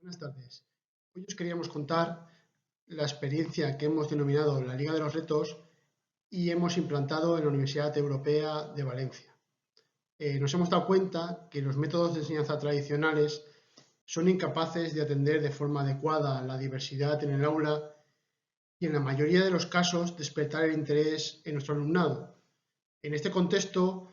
Buenas tardes. Hoy os queríamos contar la experiencia que hemos denominado la Liga de los Retos y hemos implantado en la Universidad Europea de Valencia. Nos hemos dado cuenta que los métodos de enseñanza tradicionales son incapaces de atender de forma adecuada la diversidad en el aula y en la mayoría de los casos despertar el interés en nuestro alumnado. En este contexto,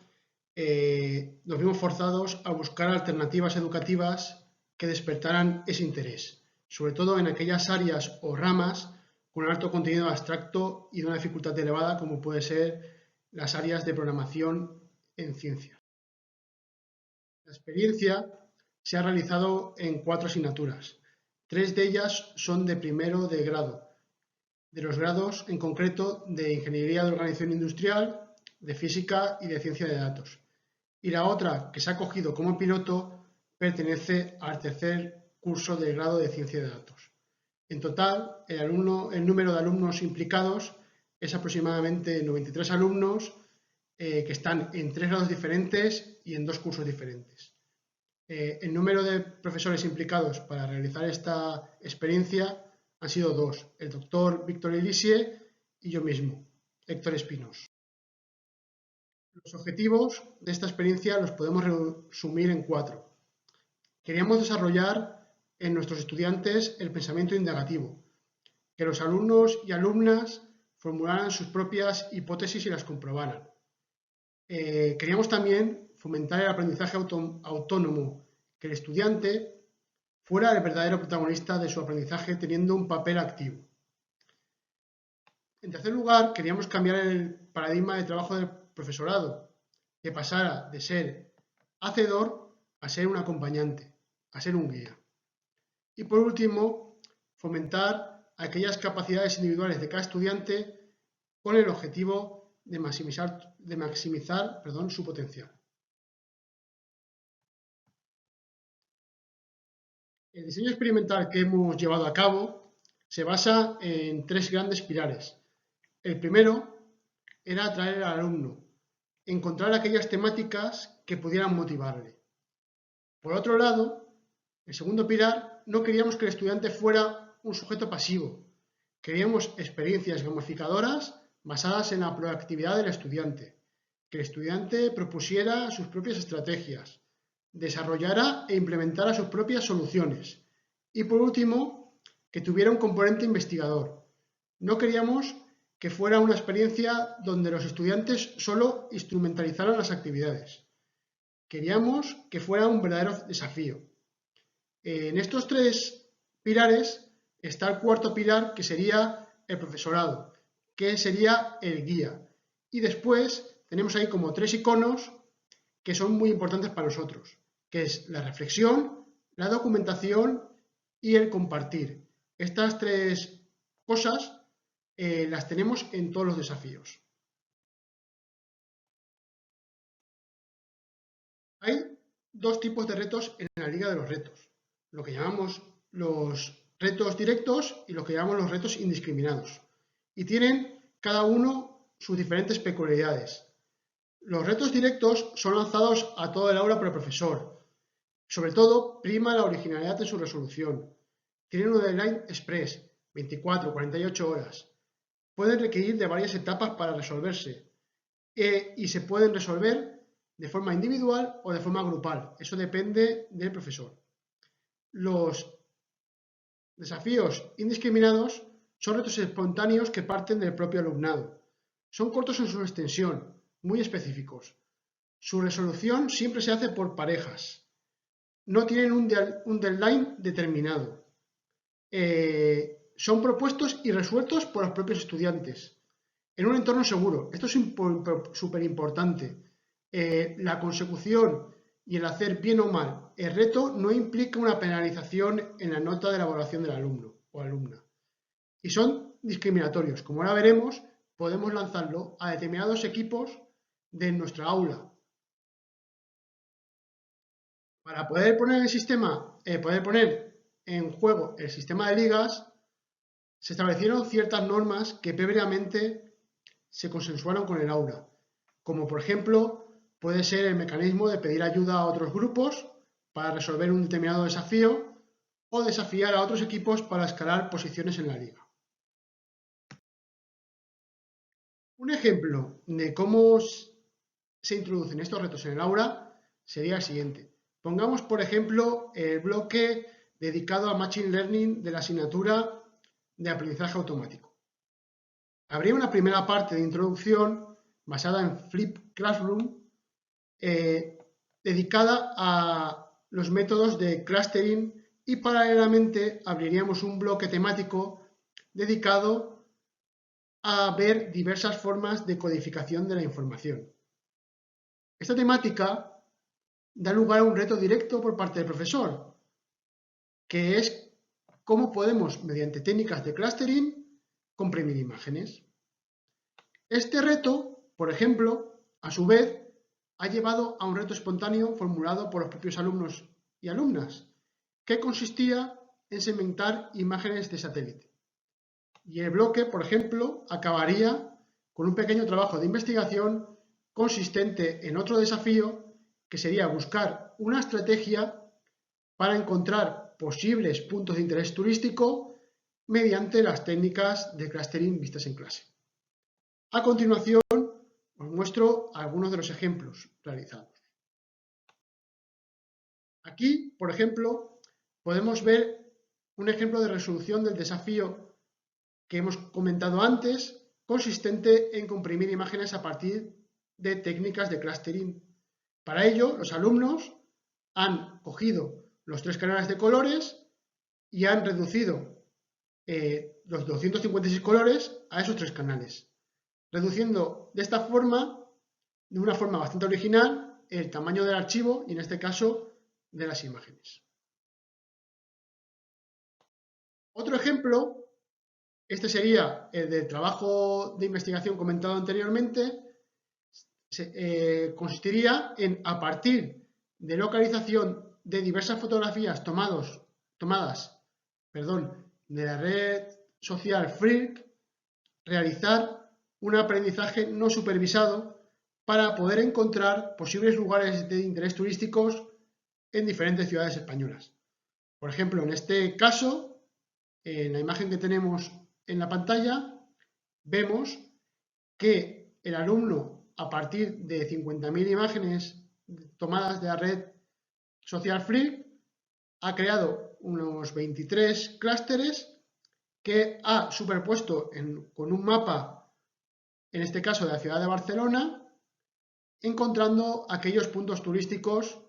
nos vimos forzados a buscar alternativas educativas que despertaran ese interés, sobre todo en aquellas áreas o ramas con alto contenido abstracto y de una dificultad elevada, como puede ser las áreas de programación en ciencias. La experiencia se ha realizado en 4 asignaturas. 3 de ellas son de primero de grado, de los grados en concreto de Ingeniería de Organización Industrial, de Física y de Ciencia de Datos. Y la otra, que se ha cogido como piloto, pertenece al tercer curso del grado de Ciencia de Datos. En total, el número de alumnos implicados es aproximadamente 93 alumnos que están en 3 grados diferentes y en 2 cursos diferentes. El número de profesores implicados para realizar esta experiencia han sido 2, el doctor Víctor Elisie y yo mismo, Héctor Espinos. Los objetivos de esta experiencia los podemos resumir en 4. Queríamos desarrollar en nuestros estudiantes el pensamiento indagativo, que los alumnos y alumnas formularan sus propias hipótesis y las comprobaran. Queríamos también fomentar el aprendizaje autónomo, que el estudiante fuera el verdadero protagonista de su aprendizaje teniendo un papel activo. En tercer lugar, queríamos cambiar el paradigma de trabajo del profesorado, que pasara de ser hacedor a ser un acompañante, a ser un guía. Y por último, fomentar aquellas capacidades individuales de cada estudiante con el objetivo de maximizar su potencial. El diseño experimental que hemos llevado a cabo se basa en 3 grandes pilares. El primero era atraer al alumno, encontrar aquellas temáticas que pudieran motivarle. Por otro lado, el segundo pilar, no queríamos que el estudiante fuera un sujeto pasivo. Queríamos experiencias gamificadoras basadas en la proactividad del estudiante, que el estudiante propusiera sus propias estrategias, desarrollara e implementara sus propias soluciones. Y por último, que tuviera un componente investigador. No queríamos que fuera una experiencia donde los estudiantes solo instrumentalizaran las actividades. Queríamos que fuera un verdadero desafío. En estos 3 pilares está el cuarto pilar, que sería el profesorado, que sería el guía. Y después tenemos ahí como 3 iconos que son muy importantes para nosotros, que es la reflexión, la documentación y el compartir. Estas 3 cosas las tenemos en todos los desafíos. Hay 2 tipos de retos en la Liga de los Retos, lo que llamamos los retos directos y lo que llamamos los retos indiscriminados. Y tienen cada uno sus diferentes peculiaridades. Los retos directos son lanzados a todo el aula por el profesor. Sobre todo, prima la originalidad en su resolución. Tienen un deadline express, 24, 48 horas. Pueden requerir de varias etapas para resolverse y se pueden resolver de forma individual o de forma grupal. Eso depende del profesor. Los desafíos indiscriminados son retos espontáneos que parten del propio alumnado. Son cortos en su extensión, muy específicos. Su resolución siempre se hace por parejas. No tienen un deadline determinado. Son propuestos y resueltos por los propios estudiantes en un entorno seguro. Esto es súper importante. La consecución y el hacer bien o mal el reto no implica una penalización en la nota de la evaluación del alumno o alumna. Y son discriminatorios. Como ahora veremos, podemos lanzarlo a determinados equipos de nuestra aula. Para poder poner en juego el sistema de ligas, se establecieron ciertas normas que previamente se consensuaron con el aula, como por ejemplo puede ser el mecanismo de pedir ayuda a otros grupos para resolver un determinado desafío o desafiar a otros equipos para escalar posiciones en la liga. Un ejemplo de cómo se introducen estos retos en el aula sería el siguiente. Pongamos, por ejemplo, el bloque dedicado a Machine Learning de la asignatura de aprendizaje automático. Habría una primera parte de introducción basada en Flip Classroom dedicada a los métodos de clustering y paralelamente abriríamos un bloque temático dedicado a ver diversas formas de codificación de la información. Esta temática da lugar a un reto directo por parte del profesor, que es cómo podemos, mediante técnicas de clustering, comprimir imágenes. Este reto, por ejemplo, a su vez, ha llevado a un reto espontáneo formulado por los propios alumnos y alumnas, que consistía en segmentar imágenes de satélite. Y el bloque, por ejemplo, acabaría con un pequeño trabajo de investigación consistente en otro desafío, que sería buscar una estrategia para encontrar posibles puntos de interés turístico mediante las técnicas de clustering vistas en clase. A continuación, os muestro algunos de los ejemplos realizados. Aquí, por ejemplo, podemos ver un ejemplo de resolución del desafío que hemos comentado antes, consistente en comprimir imágenes a partir de técnicas de clustering. Para ello, los alumnos han cogido los 3 canales de colores y han reducido los 256 colores a esos 3 canales, reduciendo de esta forma, de una forma bastante original, el tamaño del archivo y en este caso de las imágenes. Otro ejemplo, este sería el del trabajo de investigación comentado anteriormente, consistiría en, a partir de localización de diversas fotografías tomadas de la red social Flickr, realizar un aprendizaje no supervisado para poder encontrar posibles lugares de interés turísticos en diferentes ciudades españolas. Por ejemplo, en este caso, en la imagen que tenemos en la pantalla, vemos que el alumno, a partir de 50.000 imágenes tomadas de la red social Flickr, ha creado unos 23 clústeres que ha superpuesto con un mapa, en este caso de la ciudad de Barcelona, encontrando aquellos puntos turísticos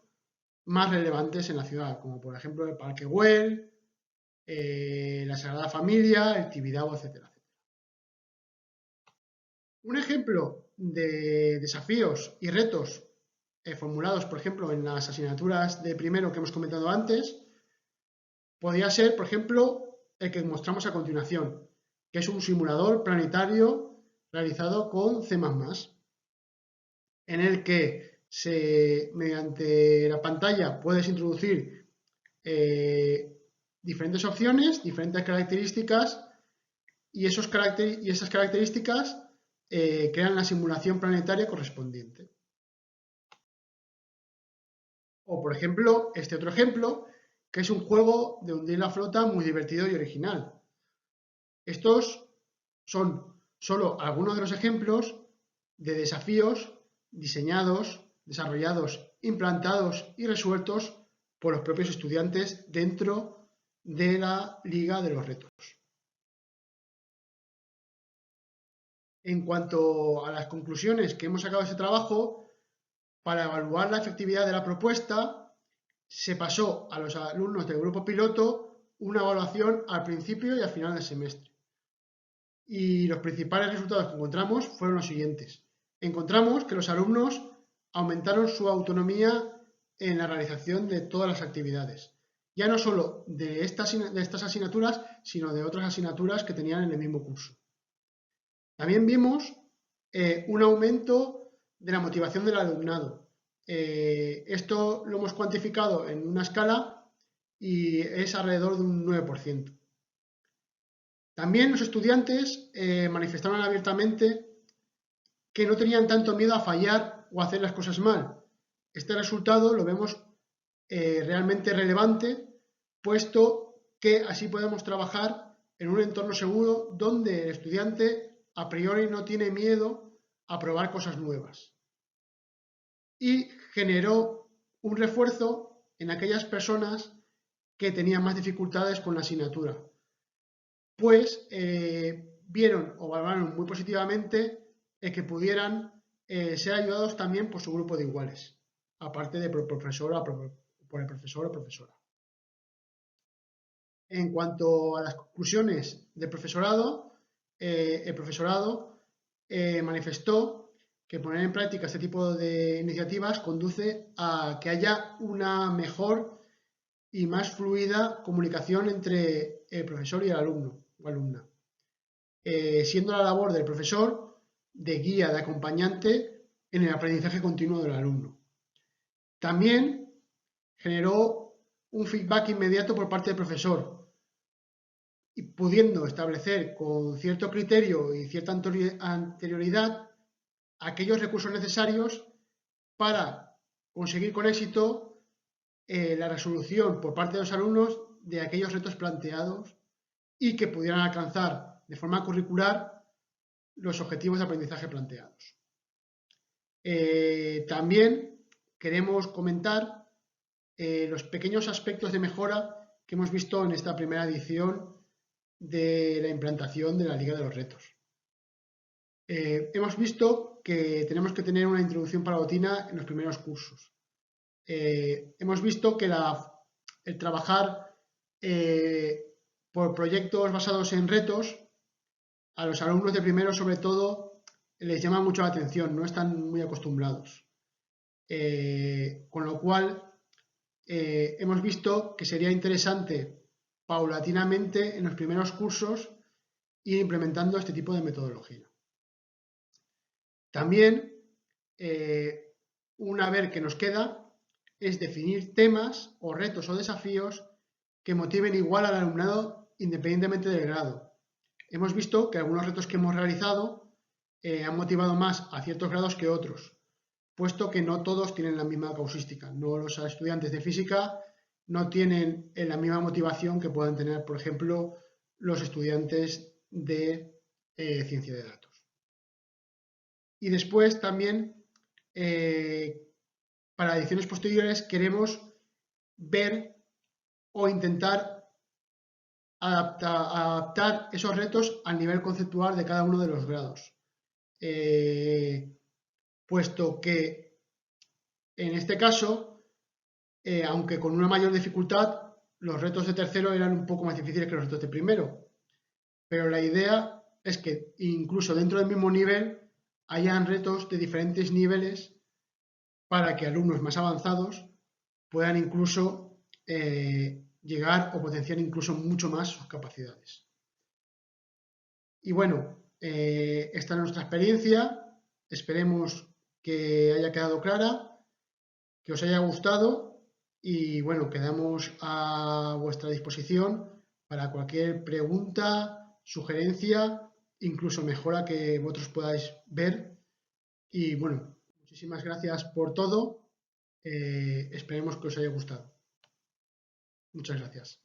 más relevantes en la ciudad, como por ejemplo el Parque Güell, la Sagrada Familia, el Tibidabo, etcétera. Un ejemplo de desafíos y retos formulados, por ejemplo, en las asignaturas de primero que hemos comentado antes, podría ser, por ejemplo, el que mostramos a continuación, que es un simulador planetario realizado con C++, en el que mediante la pantalla puedes introducir diferentes opciones, diferentes características, y esas características crean la simulación planetaria correspondiente. O, por ejemplo, este otro ejemplo, que es un juego de hundir la flota muy divertido y original. Estos son solo algunos de los ejemplos de desafíos diseñados, desarrollados, implantados y resueltos por los propios estudiantes dentro de la Liga de los Retos. En cuanto a las conclusiones que hemos sacado de este trabajo, para evaluar la efectividad de la propuesta, se pasó a los alumnos del grupo piloto una evaluación al principio y al final del semestre. Y los principales resultados que encontramos fueron los siguientes. Encontramos que los alumnos aumentaron su autonomía en la realización de todas las actividades, ya no solo de estas asignaturas, sino de otras asignaturas que tenían en el mismo curso. También vimos un aumento de la motivación del alumnado. Esto lo hemos cuantificado en una escala y es alrededor de un 9%. También los estudiantes manifestaron abiertamente que no tenían tanto miedo a fallar o a hacer las cosas mal. Este resultado lo vemos realmente relevante, puesto que así podemos trabajar en un entorno seguro donde el estudiante a priori no tiene miedo a probar cosas nuevas. Y generó un refuerzo en aquellas personas que tenían más dificultades con la asignatura, pues vieron o valoraron muy positivamente el que pudieran ser ayudados también por su grupo de iguales, aparte de por el profesor o profesora. En cuanto a las conclusiones del profesorado, el profesorado manifestó que poner en práctica este tipo de iniciativas conduce a que haya una mejor y más fluida comunicación entre el profesor y el alumno o alumna, siendo la labor del profesor de guía, de acompañante en el aprendizaje continuo del alumno. También generó un feedback inmediato por parte del profesor, y pudiendo establecer con cierto criterio y cierta anterioridad aquellos recursos necesarios para conseguir con éxito la resolución por parte de los alumnos de aquellos retos planteados y que pudieran alcanzar de forma curricular los objetivos de aprendizaje planteados. También queremos comentar los pequeños aspectos de mejora que hemos visto en esta primera edición de la implantación de la Liga de los Retos. Hemos visto que tenemos que tener una introducción paulatina en los primeros cursos. Hemos visto que el trabajar por proyectos basados en retos a los alumnos de primero, sobre todo, les llama mucho la atención, no están muy acostumbrados. Con lo cual, hemos visto que sería interesante paulatinamente en los primeros cursos ir implementando este tipo de metodología. También, un haber que nos queda es definir temas o retos o desafíos que motiven igual al alumnado independientemente del grado. Hemos visto que algunos retos que hemos realizado han motivado más a ciertos grados que otros, puesto que no todos tienen la misma causística. No los estudiantes de física no tienen la misma motivación que puedan tener, por ejemplo, los estudiantes de ciencia de datos. Y después también, para ediciones posteriores, queremos ver o intentar adaptar esos retos al nivel conceptual de cada uno de los grados. Puesto que en este caso, aunque con una mayor dificultad, los retos de tercero eran un poco más difíciles que los retos de primero. Pero la idea es que incluso dentro del mismo nivel hayan retos de diferentes niveles para que alumnos más avanzados puedan incluso llegar o potenciar incluso mucho más sus capacidades. Y bueno, esta es nuestra experiencia. Esperemos que haya quedado clara, que os haya gustado y bueno, quedamos a vuestra disposición para cualquier pregunta, sugerencia, incluso mejora que vosotros podáis ver. Y bueno, muchísimas gracias por todo. Esperemos que os haya gustado. Muchas gracias.